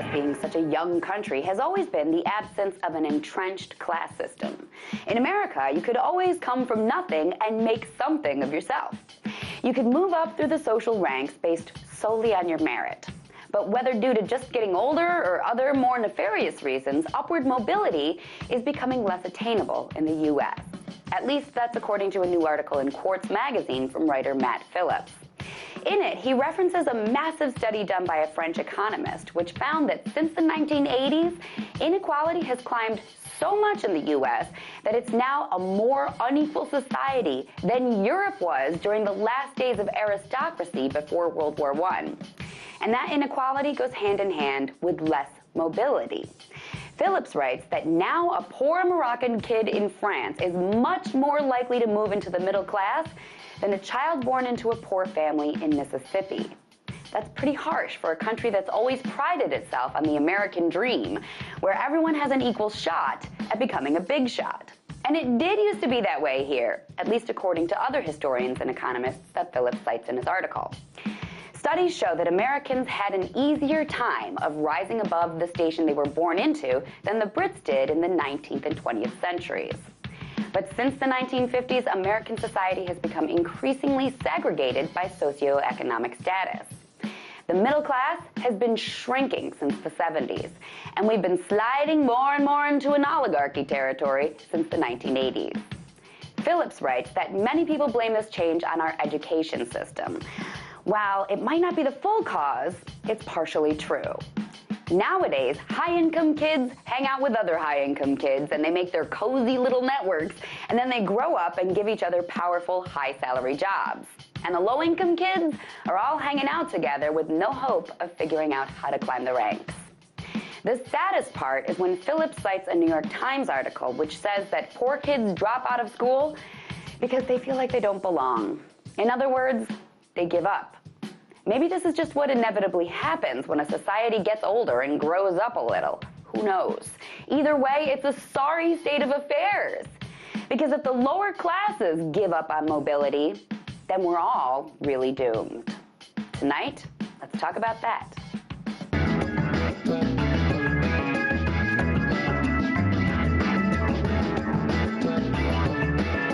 U.S., being such a young country, has always been the absence of an entrenched class system. In America, you could always come from nothing and make something of yourself. You could move up through the social ranks based solely on your merit. But whether due to just getting older or other more nefarious reasons, upward mobility is becoming less attainable in the U.S. At least that's according to a new article in Quartz Magazine from writer Matt Phillips. In it, he references a massive study done by a French economist, which found that since the 1980s, inequality has climbed so much in the U.S. that it's now a more unequal society than Europe was during the last days of aristocracy before World War I. And that inequality goes hand in hand with less mobility. Phillips writes that now a poor Moroccan kid in France is much more likely to move into the middle class than a child born into a poor family in Mississippi. That's pretty harsh for a country that's always prided itself on the American dream, where everyone has an equal shot at becoming a big shot. And it did used to be that way here, at least according to other historians and economists that Phillips cites in his article. Studies show that Americans had an easier time of rising above the station they were born into than the Brits did in the 19th and 20th centuries. But since the 1950s, American society has become increasingly segregated by socioeconomic status. The middle class has been shrinking since the 70s, and we've been sliding more and more into an oligarchy territory since the 1980s. Phillips writes that many people blame this change on our education system. While it might not be the full cause, it's partially true. Nowadays, high-income kids hang out with other high-income kids, and they make their cozy little networks, and then they grow up and give each other powerful, high-salary jobs. And the low-income kids are all hanging out together with no hope of figuring out how to climb the ranks. The saddest part is when Phillips cites a New York Times article which says that poor kids drop out of school because they feel like they don't belong. In other words, they give up. Maybe this is just what inevitably happens when a society gets older and grows up a little. Who knows? Either way, it's a sorry state of affairs. Because if the lower classes give up on mobility, then we're all really doomed. Tonight, let's talk about that.